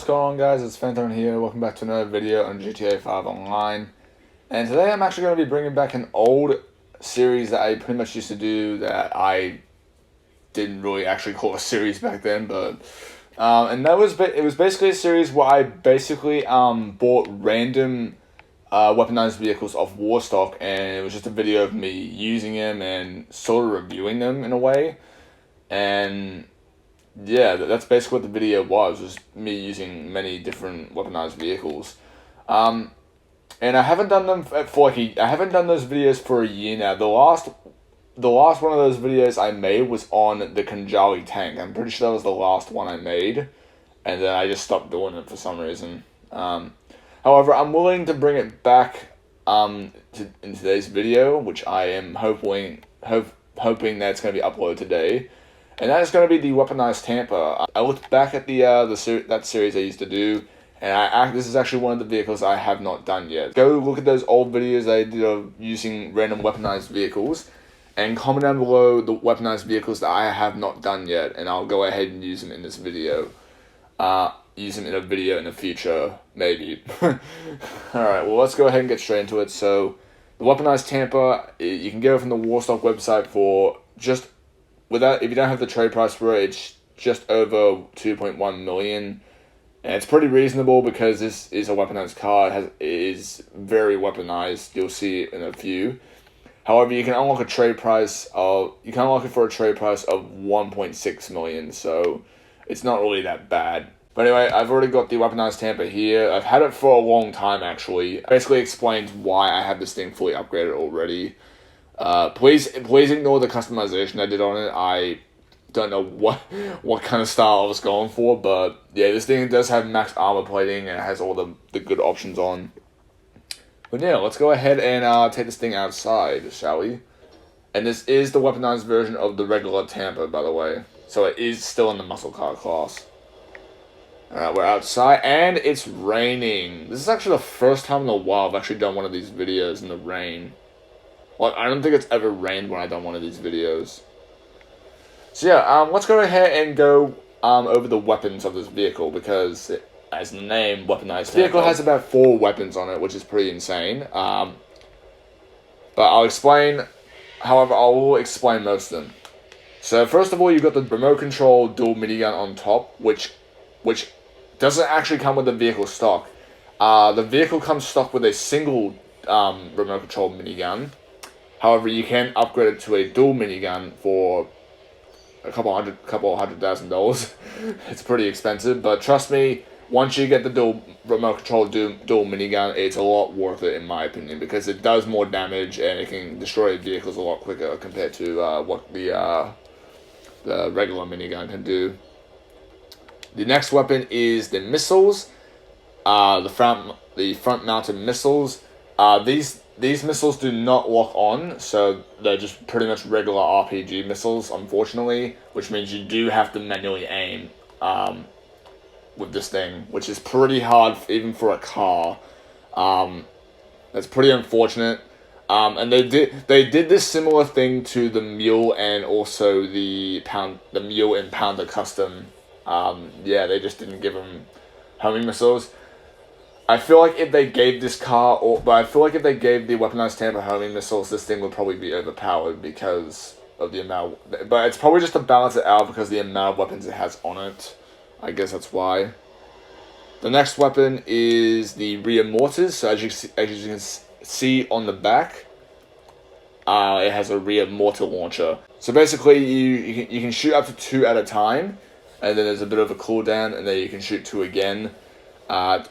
what's going on, guys? It's Phantom here. Welcome back to another video on GTA 5 Online. And today I'm actually going to be bringing back an old series that I pretty much used to do that I didn't really actually call a series back then, but and that was it was basically a series where I basically bought random weaponized vehicles off Warstock, and it was just a video of me using them and sort of reviewing them in a way. And yeah, that's basically what the video was me using many different weaponized vehicles. And I haven't done them I haven't done those videos for a year now. The last one of those videos I made was on the Kanjali tank. I'm pretty sure that was the last one I made, and then I just stopped doing it for some reason. However, I'm willing to bring it back in today's video, which I am hoping that's going to be uploaded today. And that is going to be the Weaponised Tampa. I looked back at that series I used to do, and this is actually one of the vehicles I have not done yet. Go look at those old videos I did of using random weaponized vehicles, and comment down below the weaponized vehicles that I have not done yet, and I'll go ahead and use them in this video. Use them in a video in the future, maybe. Alright, well, let's go ahead and get straight into it. So, the Weaponised Tampa, you can get it from the Warstock website for just... if you don't have the trade price for it, it's just over 2.1 million, and it's pretty reasonable because this is a weaponized car. It is very weaponized. You'll see it in a few. However, you can unlock it for a trade price of 1.6 million, so it's not really that bad. But anyway, I've already got the Weaponised Tampa here. I've had it for a long time, actually. It basically explains why I have this thing fully upgraded already. Please ignore the customization I did on it. I don't know what kind of style I was going for, but yeah, this thing does have max armor plating and it has all the good options on. But yeah, let's go ahead and take this thing outside, shall we? And this is the weaponized version of the regular Tampa, by the way. So it is still in the muscle car class. Alright, we're outside, and it's raining. This is actually the first time in a while I've actually done one of these videos in the rain. Like, I don't think it's ever rained when I've done one of these videos. So yeah, let's go ahead and go over the weapons of this vehicle, because as the name, Weaponized Tampa, vehicle has about 4 weapons on it, which is pretty insane. But I'll explain, however, I will explain most of them. So first of all, you've got the remote control dual minigun on top, which doesn't actually come with the vehicle stock. The vehicle comes stock with a single remote control minigun. However, you can upgrade it to a dual minigun for a couple $100,000. It's pretty expensive, but trust me, once you get the dual remote control dual minigun, it's a lot worth it in my opinion, because it does more damage and it can destroy vehicles a lot quicker compared to what the regular minigun can do. The next weapon is the missiles, the front mounted missiles. These missiles do not lock on, so they're just pretty much regular RPG missiles, unfortunately, which means you do have to manually aim with this thing, which is pretty hard even for a car. That's pretty unfortunate. And they did this similar thing to the Mule and also the Mule and Pounder Custom. Yeah, they just didn't give them homing missiles. I feel like if they gave the Weaponized Tampa homing missiles, this thing would probably be overpowered because of the amount. But it's probably just to balance it out because of the amount of weapons it has on it. I guess that's why. The next weapon is the rear mortars. So as you can see on the back, it has a rear mortar launcher. So basically, you can shoot up to 2 at a time, and then there's a bit of a cooldown, and then you can shoot 2 again. It's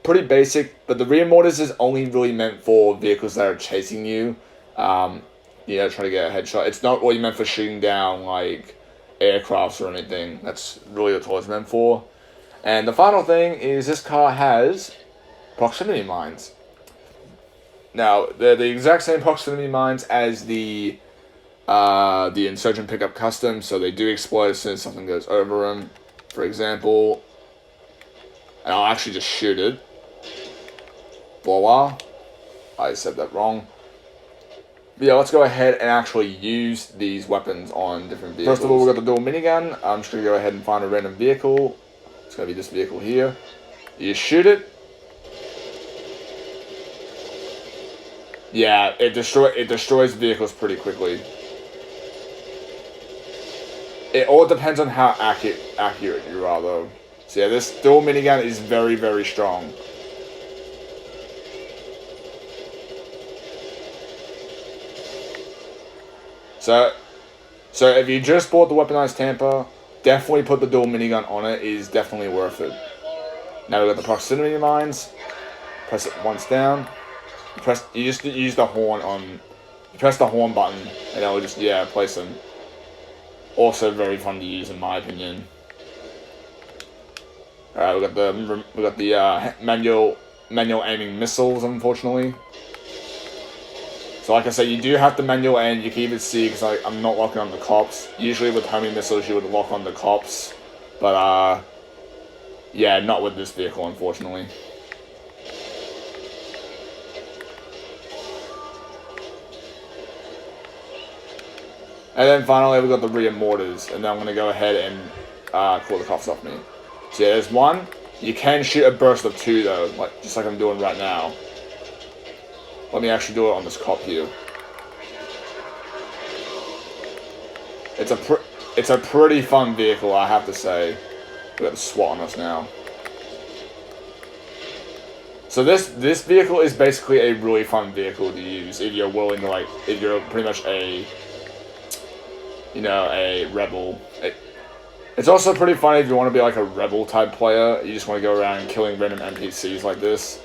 pretty basic, but the rear mortars is only really meant for vehicles that are chasing you. Trying to get a headshot. It's not really meant for shooting down like aircrafts or anything. That's really what it's meant for. And the final thing is this car has proximity mines. Now, they're the exact same proximity mines as the Insurgent Pickup Custom, so they do explode as soon as something goes over them. For example, and I'll actually just shoot it. Voila. I said that wrong. But yeah, let's go ahead and actually use these weapons on different vehicles. First of all, we've got the dual minigun. I'm just going to go ahead and find a random vehicle. It's going to be this vehicle here. You shoot it. Yeah, it destroys vehicles pretty quickly. It all depends on how accurate you are, though. So yeah, this dual minigun is very, very strong. So if you just bought the Weaponised Tampa, definitely put the dual minigun on it. It is definitely worth it. Now we've got the proximity mines. Press it once down. You just use the horn on. You press the horn button, and it will just place them. Also very fun to use, in my opinion. All right, we got the manual aiming missiles, unfortunately. So like I said, you do have to manual aim. You can even see because I'm not locking on the cops. Usually with homing missiles, you would lock on the cops, but yeah, not with this vehicle, unfortunately. And then finally, we've got the rear mortars, and then I'm going to go ahead and call the cops off me. So yeah, there's one. You can shoot a burst of two, though, just like I'm doing right now. Let me actually do it on this cop here. It's a pretty fun vehicle, I have to say. We got the SWAT on us now. So this vehicle is basically a really fun vehicle to use if you're willing to if you're pretty much a rebel. It's also pretty fun if you want to be like a rebel type player. You just want to go around killing random NPCs like this.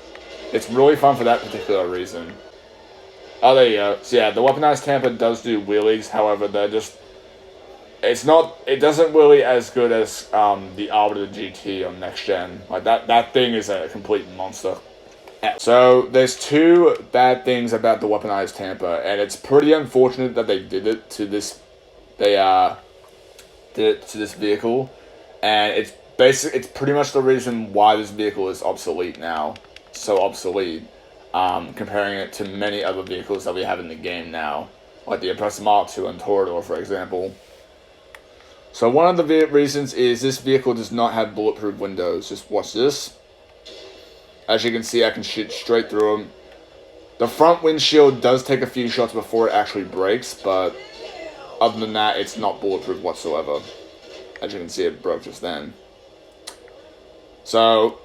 It's really fun for that particular reason. Oh, there you go. So yeah, the Weaponised Tampa does do wheelies. However, they're just... It doesn't wheelie as good as the Arbiter GT on next gen. Like that thing is a complete monster. So there's two bad things about the Weaponised Tampa, and it's pretty unfortunate that they did it to this. They did it to this vehicle, and it's pretty much the reason why this vehicle is obsolete now. So obsolete, comparing it to many other vehicles that we have in the game now, like the Oppressor Mark II and Toreador, for example. So one of the reasons is this vehicle does not have bulletproof windows. Just watch this. As you can see, I can shoot straight through them. The front windshield does take a few shots before it actually breaks, but other than that, it's not bulletproof whatsoever. As you can see, it broke just then. So,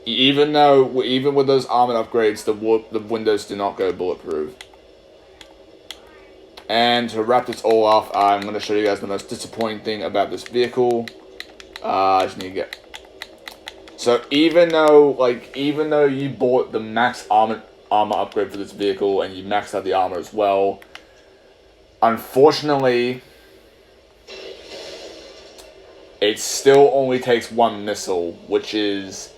even with those armored upgrades, the windows do not go bulletproof. And to wrap this all off, I'm going to show you guys the most disappointing thing about this vehicle. I just need to get... So even though you bought the max armor upgrade for this vehicle and you maxed out the armor as well, unfortunately, it still only takes one missile, which is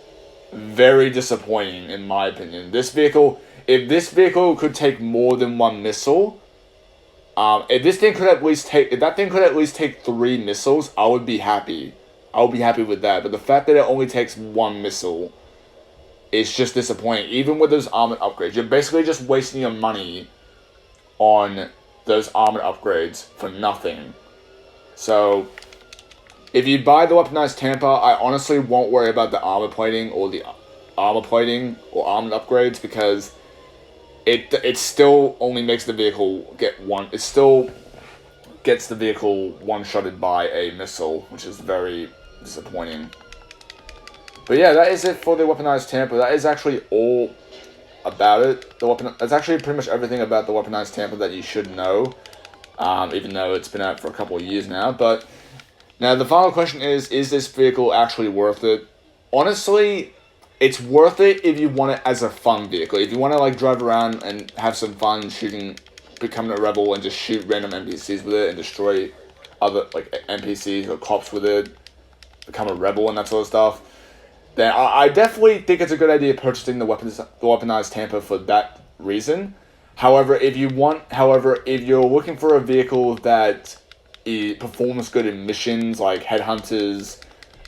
very disappointing in my opinion. If this vehicle could take more than one missile, if that thing could at least take 3 missiles, I would be happy. I would be happy with that. But the fact that it only takes 1 missile is just disappointing. Even with those armored upgrades, you're basically just wasting your money on those armored upgrades for nothing. So, if you buy the Weaponised Tampa, I honestly won't worry about the armor plating or armored upgrades, because it still only makes the vehicle get one. It still gets the vehicle one-shotted by a missile, which is very disappointing. But yeah, that is it for the Weaponised Tampa. That is actually all about it. That's actually pretty much everything about the Weaponised Tampa that you should know, even though it's been out for a couple of years now. But now the final question is this vehicle actually worth it? Honestly, it's worth it if you want it as a fun vehicle. If you want to drive around and have some fun shooting, becoming a rebel and just shoot random NPCs with it and destroy other NPCs or cops with it, become a rebel and that sort of stuff, then I definitely think it's a good idea purchasing the Weaponised Tampa for that reason. However, if you're looking for a vehicle that performs good in missions like headhunters,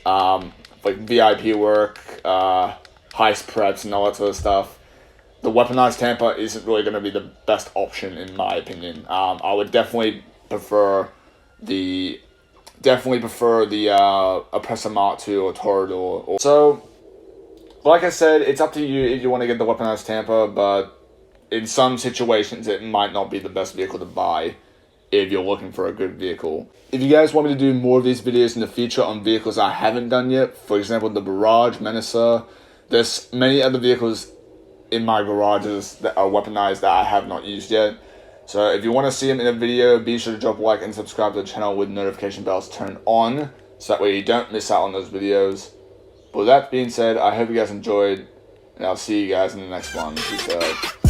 like VIP work, heist preps, and all that sort of stuff, the Weaponised Tampa isn't really going to be the best option in my opinion. I would definitely prefer the definitely prefer the Oppressor Mark II or Toreador. So, like I said, it's up to you if you want to get the Weaponised Tampa, but in some situations it might not be the best vehicle to buy if you're looking for a good vehicle. If you guys want me to do more of these videos in the future on vehicles I haven't done yet, for example the Barrage, Menacer, there's many other vehicles in my garages that are weaponized that I have not used yet. So if you want to see them in a video, be sure to drop a like and subscribe to the channel with notification bells turned on, so that way you don't miss out on those videos. But with that being said, I hope you guys enjoyed, and I'll see you guys in the next one. Peace out.